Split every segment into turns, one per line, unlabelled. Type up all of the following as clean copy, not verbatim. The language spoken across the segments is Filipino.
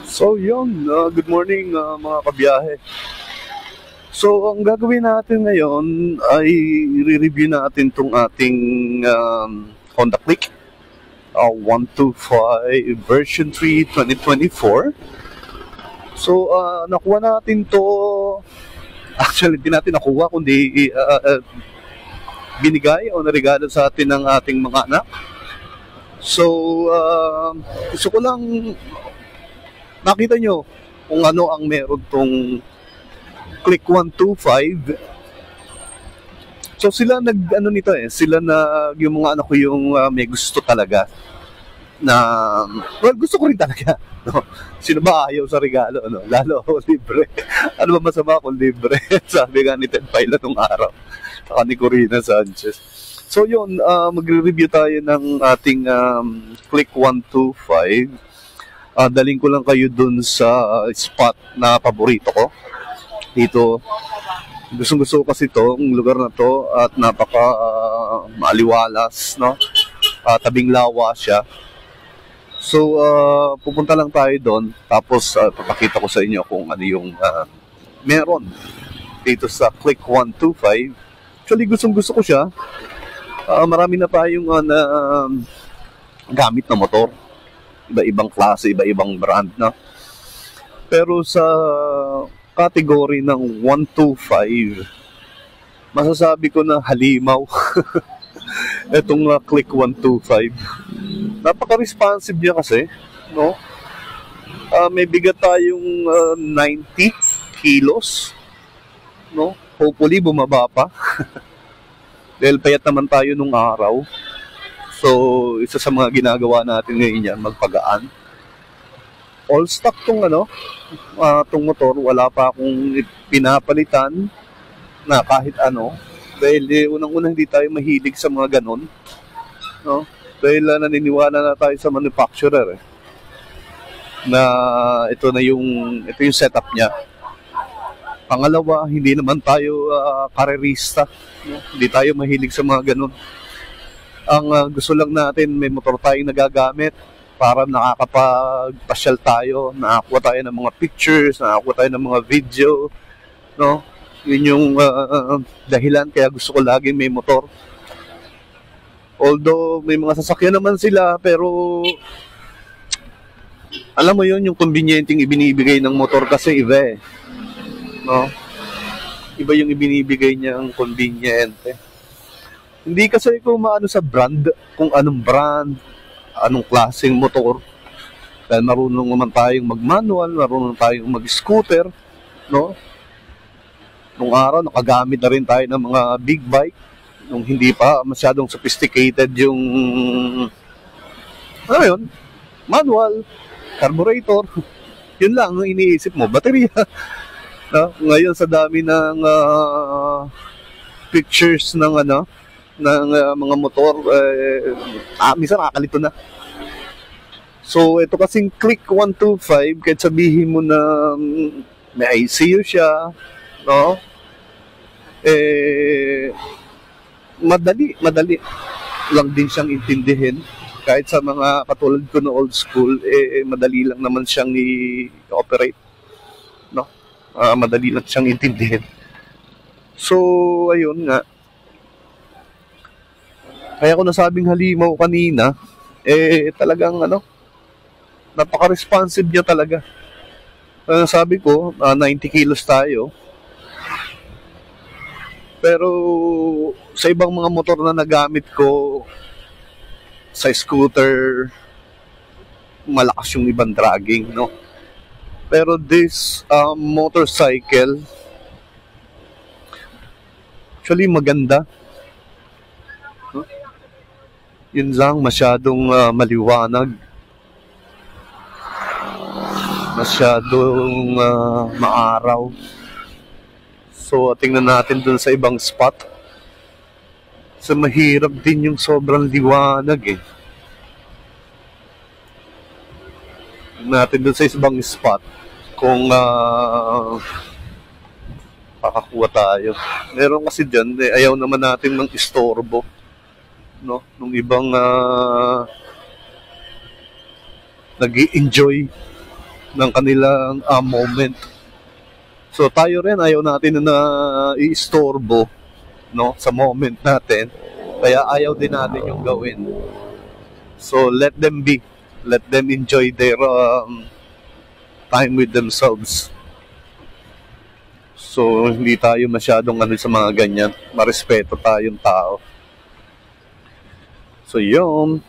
So yun, good morning mga kabiyahe. So ang gagawin natin ngayon ay i-review natin tong ating Honda Click 125 version 3 2024. So nakuha natin to, actually hindi natin nakuha kundi binigay o naregalo sa atin ng ating mga anak. So gusto ko lang nakita nyo kung ano ang meron tong Click 125. So sila nag-ano nito sila na yung mga anak ko yung may gusto talaga na, well, gusto ko rin talaga, no? Sino ba ayaw sa regalo, no? Lalo libre. Ano ba masama kung libre? Sabi nga ni Ted Pilot nung araw, saka ni Corina Sanchez. So yun, magre-review tayo ng ating Click 125. Daling ko lang kayo dun sa spot na paborito ko. Dito, gustong-gusto ko kasi itong lugar na to at napaka maaliwalas, no? Tabing lawa siya. So, pupunta lang tayo doon. Tapos, papakita ko sa inyo kung ano yung meron dito sa Click 125. Actually, gustong-gusto ko siya. Marami na tayong gamit na motor. Iba-ibang klase, iba-ibang brand na. Pero sa category ng 125, masasabi ko na halimaw. Itong Click 125. Napaka-responsive niya kasi, no? May bigat tayong 90 kilos, no? Hopefully bumaba pa. Dahil payat naman tayo nung araw. So, isa sa mga ginagawa natin ngayon yan, magpagaan. All stock tong tong motor, wala pa akong pinapalitan na kahit ano. Dahil unang-unang hindi tayo mahilig sa mga ganon, no? Dahil naniniwala na tayo sa manufacturer na ito yung setup niya. Pangalawa, hindi naman tayo karerista, no? Hindi tayo mahilig sa mga ganon. Ang gusto lang natin, may motor tayong nagagamit para nakakapagpasyal tayo, nakakuha tayo ng mga pictures, nakakuha tayo ng mga video, no? Yun yung dahilan kaya gusto ko lagi may motor. Although may mga sasakyan naman sila, pero alam mo yun, yung convenienteng ibinibigay ng motor kasi iba no? Iba yung ibinibigay niyang conveniente. Hindi kasi ko maano sa brand, kung anong brand, anong klaseng motor. Dahil marunong naman tayong mag-manual, marunong tayong mag-scooter, no? Nung araw, nakagamit na rin tayo ng mga big bike, nung hindi pa masyadong sophisticated yung, ano yun, manual, carburetor. Yun lang ang iniisip mo, baterya. No? Ngayon, sa dami ng pictures ng ng mga motor, minsan nakakalito na. So ito kasing Click 125, kahit sabihin mo na may ICU siya, no? Madali lang din siyang intindihin. Kahit sa mga katulad ko na old school, madali lang naman siyang i-operate, no? Madali lang siyang intindihin. So ayun nga, kaya ko nasabing halimaw kanina, talagang napaka-responsive niya talaga. Sabi ko, 90 kilos tayo. Pero sa ibang mga motor na nagamit ko, sa scooter, malakas yung ibang dragging, no? Pero this motorcycle, actually maganda. Yun lang, masyadong maliwanag, masyadong maaraw. So tingnan natin dun sa ibang spot. So mahirap din yung sobrang liwanag Tingnan natin dun sa ibang spot kung makakuha tayo. Meron kasi dyan, ayaw naman natin ng istorbo, no? Nung ibang nag-i-enjoy ng kanilang moment. So tayo rin ayaw natin na i-istorbo, no, sa moment natin. Kaya ayaw din natin yung gawin. So let them be. Let them enjoy their time with themselves. So hindi tayo masyadong sa mga ganyan. Marespeto tayong tao. So yun,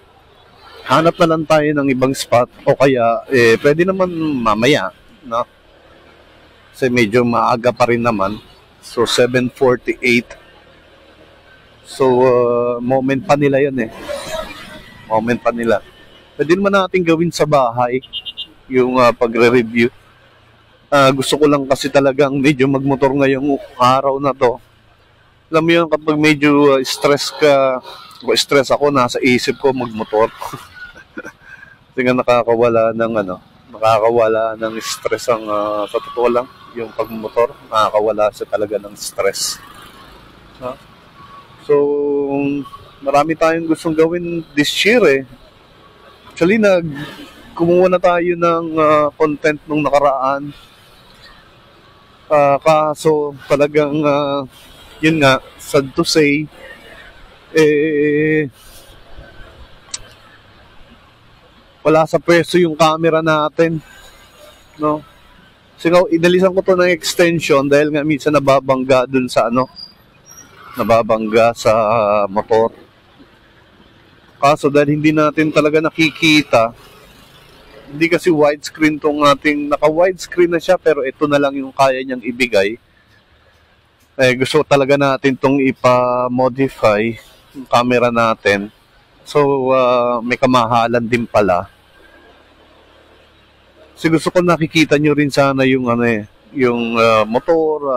hanap na lang tayo ng ibang spot o kaya pwede naman mamaya, no? Kasi medyo maaga pa rin naman. So 7:48. So moment pa nila 'yon Moment pa nila. Pwede naman natin gawin sa bahay yung pagre-review. Gusto ko lang kasi talagang medyo magmotor ngayong araw na to. Alam mo yun, kapag medyo stress ka, o stress ako, nasa isip ko magmotor. Kasi nga nakakawala ng stress ang sa totoo lang, yung pagmotor, nakakawala siya talaga ng stress. So, marami tayong gustong gawin this year Actually, kumuha na tayo ng content nung nakaraan. Kaso talagang, yun nga, sad to say, wala sa pwesto yung camera natin, no? Kasi inalisan ko to ng extension dahil nga minsan nababangga dun sa nababangga sa motor. Kaso dahil hindi natin talaga nakikita, hindi kasi widescreen tong ating, naka-widescreen na siya pero ito na lang yung kaya niyang ibigay. Gusto talaga natin tong ipa-modify yung camera natin. So may kamahalan din pala. Kasi gusto ko nakikita nyo rin sana yung yung motor,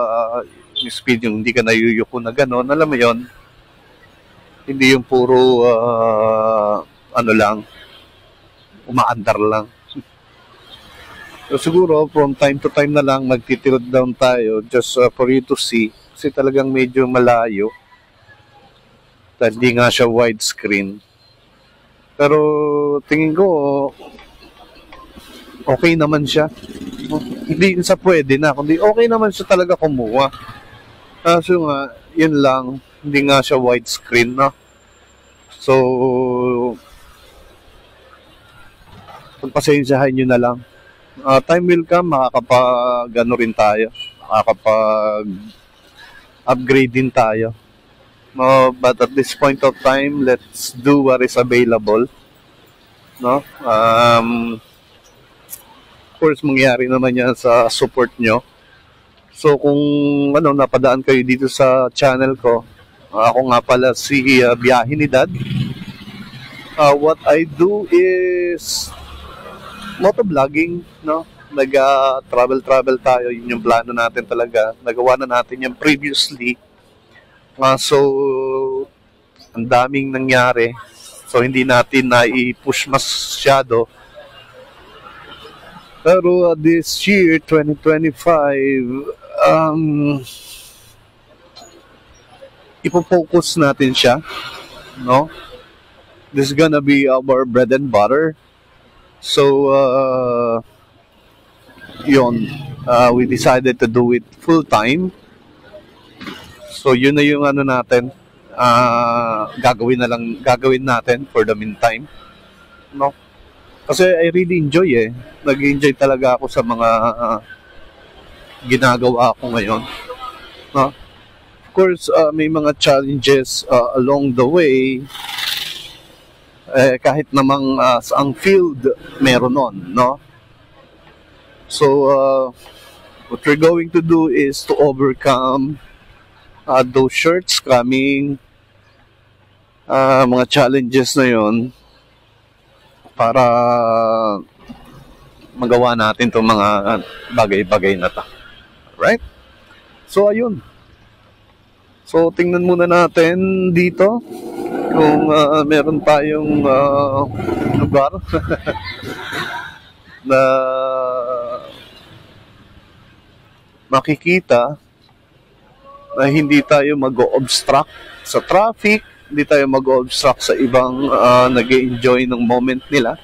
yung speed, yung hindi ka nayuyuko na gano'n. Alam mo yon, hindi yung puro lang, umaandar lang. So siguro from time to time na lang magtitirod down tayo just for you to see. Kasi talagang medyo malayo. Dahil hindi nga siya widescreen. Pero tingin ko okay naman siya. Hindi sa pwede na, kundi okay naman siya talaga kumuha. So nga, yun lang, hindi nga siya widescreen na. So pagpasensyahan nyo na lang. Time will come, makakapag-ano rin tayo, makakapag-upgrade din tayo. But at this point of time, let's do what is available. No? Of course, mangyari naman yan sa support nyo. So kung napadaan kayo dito sa channel ko, ako nga pala si Biyahe ni Dad. What I do is motovlogging, no? Nag-travel tayo, yun yung plano natin talaga. Nagawa na natin yan previously. So ang daming nangyari. So hindi natin na i-push masyado. Pero this year, 2025, ipo-focus natin siya, no? This is gonna be our bread and butter. So, we decided to do it full-time. So, yun na yung natin, gagawin natin for the meantime, no? Kasi I really enjoy Nag-enjoy talaga ako sa mga ginagawa ko ngayon, no? Of course, may mga challenges along the way. Kahit namang saang field meron nun, no? So, what we're going to do is to overcome those shortcomings, mga challenges na yon, para magawa natin itong mga bagay-bagay na ta. Right? So, ayun. So, tingnan muna natin dito kung meron tayong lugar na makikita na hindi tayo mag-o-obstruct sa traffic, hindi tayo mag-o-obstruct sa ibang nag-e-enjoy ng moment nila.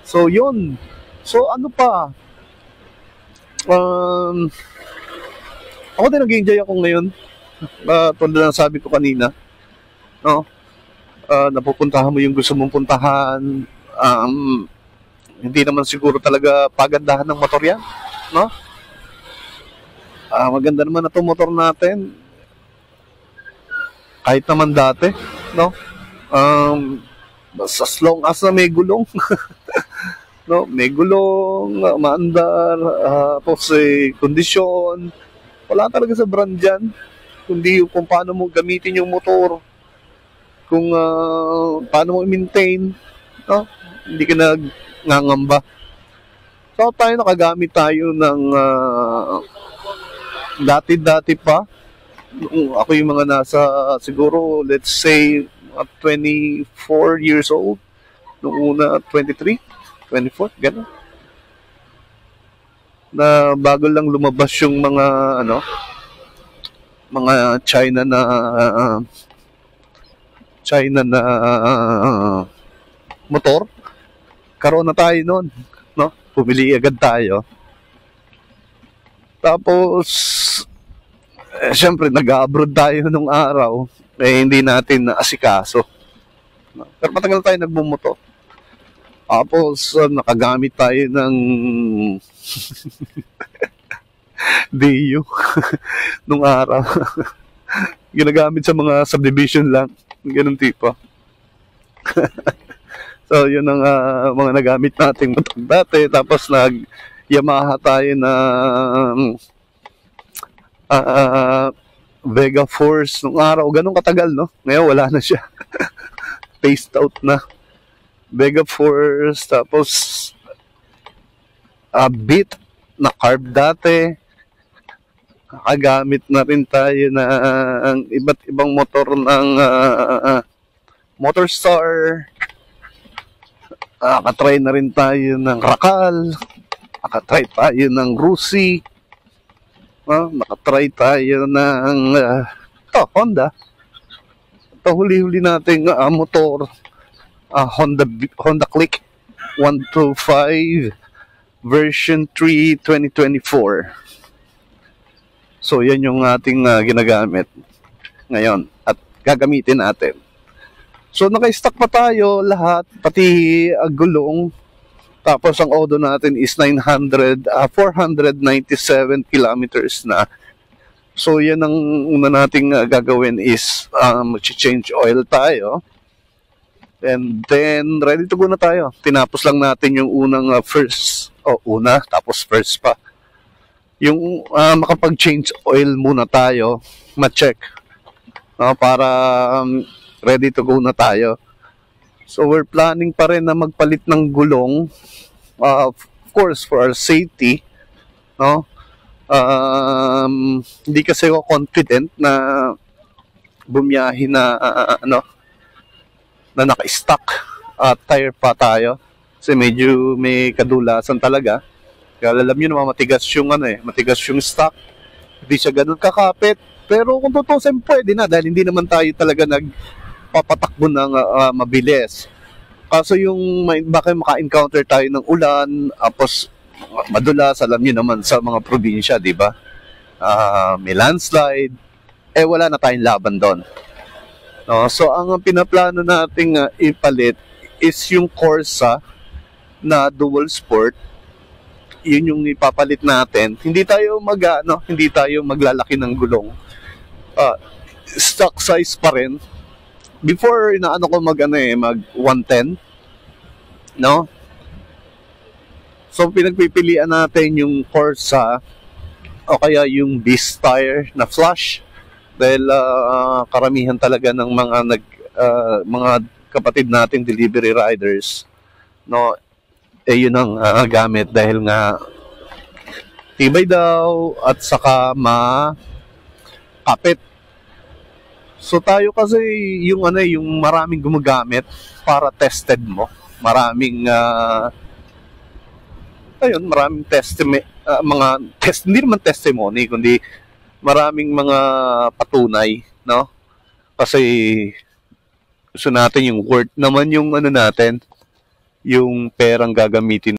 So, yun. So ano pa? Um, Ako din nag-enjoy ako ngayon. Tulad ng sabi ko kanina, no? Napupuntahan mo yung gusto mong puntahan. Hindi naman siguro talaga pagandahan ng motor yan, no? Maganda naman na itong motor natin. Kahit naman dati, no? As long as na may gulong. No, may gulong, maandar, tapos kondisyon. Wala talaga sa brand dyan. Kundi kung paano mo gamitin yung motor. Kung paano mo i-maintain. No? Hindi ka nangangamba. So tayo nakagamit tayo ng dati-dati pa. Ako yung mga nasa siguro let's say 24 years old. Noong una 23, 24, gano'n. Na bago lang lumabas yung mga mga China na motor. Karoon na tayo noon, no? Pumili agad tayo. Tapos syempre nag-abroad tayo nung araw, hindi natin naasikaso. No? Pero matagal tayo nagmumoto. Tapos nakagamit tayo ng DU nung araw. Ginagamit sa mga subdivision lang, ganun tipo. So yun ang mga nagamit nating motor dati. Tapos nag-Yamaha tayo na Vega Force nung araw. Ganun katagal, no? Ngayon wala na siya. Phased out na. Vega Force, tapos Beat na carb dati. Nakagamit na rin tayo na ang iba't ibang motor ng Motorstar. Nakatry na rin tayo ng Rakal. Nakatry tayo ng Rusi. Nakatry tayo ng Honda. Ito huli-huli nating motor. Honda Click 125 version 3 2024. So yan yung ating ginagamit ngayon at gagamitin natin. So naka-stock pa tayo lahat, pati gulong. Tapos ang odo natin is 497 kilometers na. So yan ang una nating gagawin is change oil tayo. And then, ready to go na tayo. Tinapos lang natin yung unang tapos first pa. Yung makapag-change oil muna tayo, ma-check. Para ready to go na tayo. So, we're planning pa rin na magpalit ng gulong. Of course, for our safety. No? Hindi kasi ako confident na bumiyahin na na naka-stock tire pa tayo kasi medyo may kadulasan talaga. Kaya alam nyo naman matigas yung stock, hindi siya ganun kakapit. Pero kung tutusin pwede na dahil hindi naman tayo talaga nagpapatakbo ng mabilis. Kaso yung baka maka-encounter tayo ng ulan, tapos madulas, alam nyo naman sa mga probinsya, di ba? May landslide, wala na tayong laban doon. No, so ang pinaplano nating ipalit is yung Corsa na dual sport. Yun yung ipapalit natin. Hindi tayo maglalaki ng gulong. Stock size pa rin. Before mag 110, no? So pinagpipilian natin yung Corsa o kaya yung Beast tire na flush. Dahil karamihan talaga ng mga kapatid nating delivery riders, no, yun ang gamit dahil nga tibay daw at saka makapit. So tayo kasi yung maraming gumagamit para tested mo. Maraming hindi naman testimony kundi maraming mga patunay, no? Kasi gusto natin yung worth naman yung natin, yung perang gagamitin